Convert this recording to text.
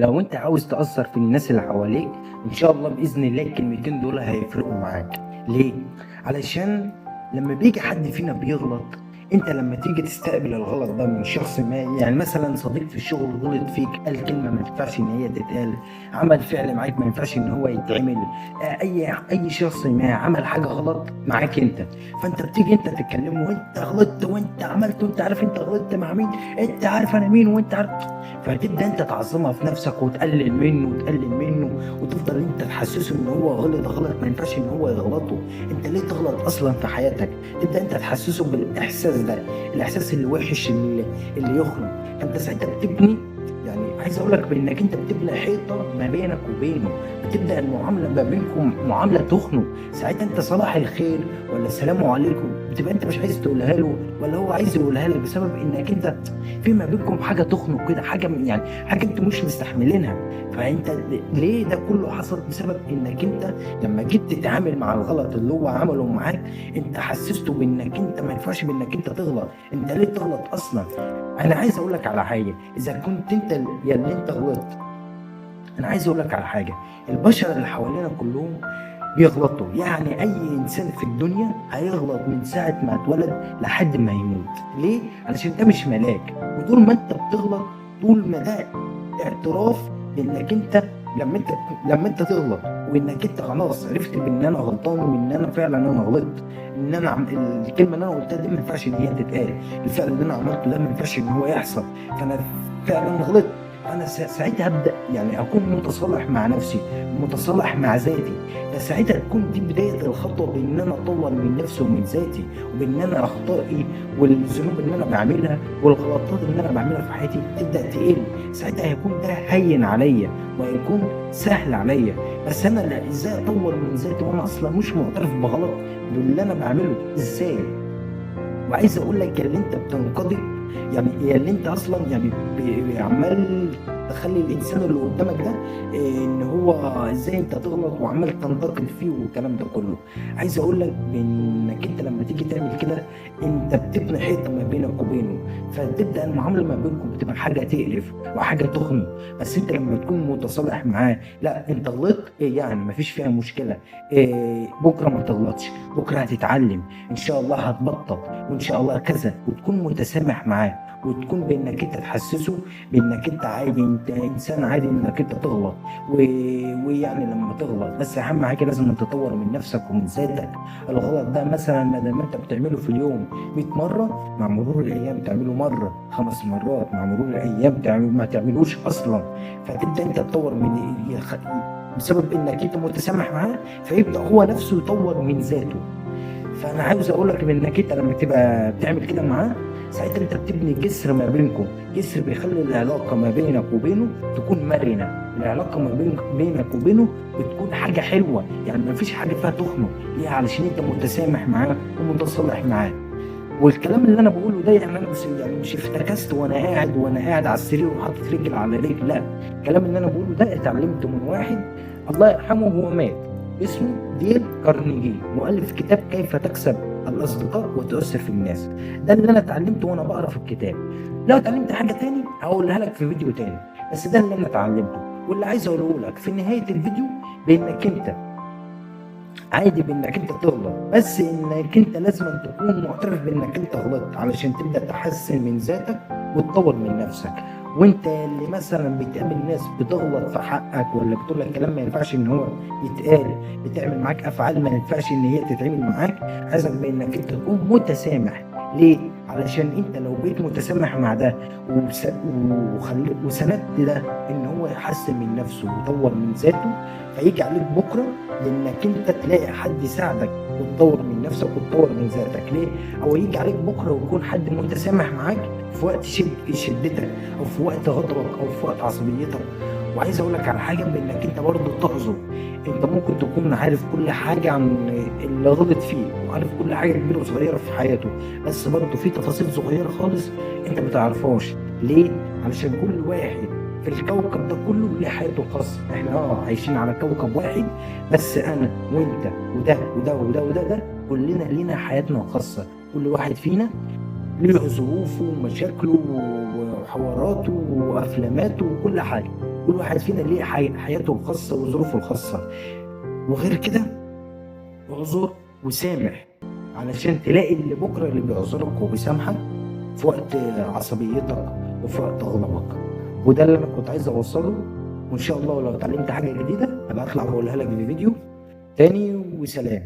لو انت عاوز تأثر في الناس اللي حواليك ان شاء الله بإذن الله الكلمتين دول هيفرقوا معاك. ليه؟ علشان لما بيجي حد فينا بيغلط، انت لما تيجي تستقبل الغلط ده من شخص ما، يعني مثلا صديق في الشغل غلط فيك، قال كلمة ما ينفعش ان هي تتقال، عمل فعل معاك ما ينفعش ان هو يتعمل، اي شخص ما عمل حاجة غلط معاك انت، فانت بتيجي انت تتكلمه وانت غلطت وانت عملت وانت عارف انت غلطت مع مين، انت عارف انا مين وانت عارف، فتبدا انت تعظمها في نفسك وتقلل منه وتقلل منه، وتفضل انت تحسسه ان هو غلط ما ينفعش ان هو يغلطه. انت ليه تغلط اصلا في حياتك؟ تبدا انت تحسسه بالاحساس ده، الاحساس الوحش اللي يخنق. فانت ساعتها بتبني، يعني عايز اقول لك بانك انت بتبني حيطه ما بينك وبينه، بتبدا المعامله ما بينكم معامله تخنق. ساعتها انت صباح الخير ولا السلام عليكم بتبقى انت مش عايز تقولها له، ولا هو عايز يقولها لك، بسبب انك انت في ما بينكم حاجه تخنق كده، حاجه يعني حاجه انتوا مش مستحملينها. فانت ليه ده كله حصل؟ بسبب انك انت لما جيت تتعامل مع الغلط اللي هو عمله معاك، انت حسسته بانك انت ما ينفعش بانك انت تغلط. انت ليه تغلط اصلا؟ انا عايز اقول لك على حاجه، اذا كنت انت يا اللي انت غلطت، انا عايز اقول لك على حاجه، البشر اللي حوالينا كلهم بيغلطوا، يعني اي انسان في الدنيا هيغلط من ساعه ما اتولد لحد ما يموت. ليه؟ علشان ده مش ملاك، وطول ما انت بتغلط، طول ما ده اعتراف بانك انت لما انت تغلط، وانك انت خلاص عرفت بان انا غلطان، وان انا فعلا انا غلطت، ان انا الكلمه اللي انا قلتها دي ما ينفعش ان هي تتقال، الفعل اللي انا عملته ده ما ينفعش ان هو يحصل، فانا فعلا غلطت. انا ساعتها ابدا يعني اكون متصالح مع نفسي، متصالح مع ذاتي. فساعتها تكون دي بدايه الخطوه بان انا اطور من نفسي ومن ذاتي، وبان انا اخطائي والذنوب اللي انا بعملها والغلطات اللي انا بعملها في حياتي تبدا تقل. ساعتها هيكون ده هين عليا وهيكون سهل عليا. بس انا لا، ازاي اطور من ذاتي وانا اصلا مش معترف بغلط باللي انا بعمله؟ ازاي؟ وعايز اقول لك اللي انت بتنقضي، يعني يا اللي انت اصلا يعني عمال تخلي الانسان اللي قدامك ده ان هو ازاي انت تغلط وعمال تنتقد فيه والكلام ده كله. عايز اقول لك بانك انت لما تيجي تعمل كده انت بتبني حيطه ما بينك وبينه، فتبدا المعامله ما بينكم بتبقى حاجه تقرف وحاجه تخنق. بس انت لما تكون متصالح معاه، لا انت غلطت ايه يعني مفيش فيها مشكله، إيه بكره ما تغلطش، بكره هتتعلم ان شاء الله، هتبطل وان شاء الله كذا، وتكون متسامح معاه، وتكون بانك انت تحسسه بانك انت عادي، انت انسان عادي انك انت تغلط و... ويعني لما تغلط، بس اهم حاجه لازم تطور من نفسك ومن ذاتك. الغلط ده مثلا ما دام انت بتعمله في اليوم 100 مره، مع مرور الايام تعمله مره 5 مرات، مع مرور الايام ما تعملوش اصلا. فتبدا انت تطور من بسبب انك انت متسامح معاه، فيبدا هو نفسه يطور من ذاته. فانا عاوز اقول لك انك انت لما تبقى بتعمل كده معاه، ساعتها انت بتبني جسر ما بينكم، جسر بيخلي العلاقه ما بينك وبينه تكون مرنه، العلاقه ما بينك وبينه بتكون حاجه حلوه، يعني ما فيش حاجه فيها تخنق. ليه؟ علشان انت متسامح معاه ومتصالح معاه. والكلام اللي انا بقوله ده يعني انا مش افتكست وانا قاعد على السرير وحاطط رجل على رجل، لا، الكلام اللي انا بقوله ده اتعلمته من واحد الله يرحمه وهو مات، اسمه ديل كارنيجي، مؤلف كتاب كيف تكسب الاصدقاء وتؤثر في الناس. ده اللي انا اتعلمته وانا بقرا في الكتاب. لو اتعلمت حاجه تاني هقولها لك في فيديو تاني، بس ده اللي انا اتعلمته. واللي عايز اقوله لك في نهايه الفيديو بانك انت عادي بانك انت تغلط، بس انك انت لازم تكون معترف بانك انت غلطت علشان تبدا تحسن من ذاتك وتطور من نفسك. وانت اللي مثلا بتقابل ناس بتغلط في حقك، ولا بتقول لك كلام ما ينفعش ان هو يتقال، بتعمل معاك افعال ما ينفعش ان هي تتعمل معاك، عايزك بانك انت تكون متسامح. ليه؟ علشان انت لو بقيت متسامح مع ده وسندت ده ان هو يحسن من نفسه ويطور من ذاته، فيجي عليك بكره لانك انت تلاقي حد يساعدك وتطور من نفسك وتطور من ذاتك. ليه؟ او يجي عليك بكره ويكون حد متسامح معاك في وقت شدتك، او في وقت غضبك، او في وقت عصبيتك. وعايز اقول لك على حاجه بانك انت برضه تعذر. انت ممكن تكون عارف كل حاجه عن اللي غلط فيه، وعارف كل حاجه كبيره وصغيره في حياته، بس برضه في تفاصيل صغيره خالص انت ما تعرفهاش. ليه؟ علشان كل واحد في الكوكب ده كله ليه حياته الخاصه. احنا عايشين على كوكب واحد، بس انا وانت وده وده وده وده ده كلنا لينا حياتنا الخاصه. كل واحد فينا ليه ظروفه ومشاكله وحواراته وافلاماته وكل حاجه. كل واحد فينا ليه حياته الخاصة وظروفه الخاصة، وغير كده اعذر وسامح علشان تلاقي اللي بكرة اللي بيعذرك وبيسامحك في وقت عصبيتك وفي وقت غضبك. وده اللي انا كنت عايز اوصله، وان شاء الله لو اتعلمت حاجة جديدة هبقى اطلع بقولها لك في فيديو تاني. وسلام.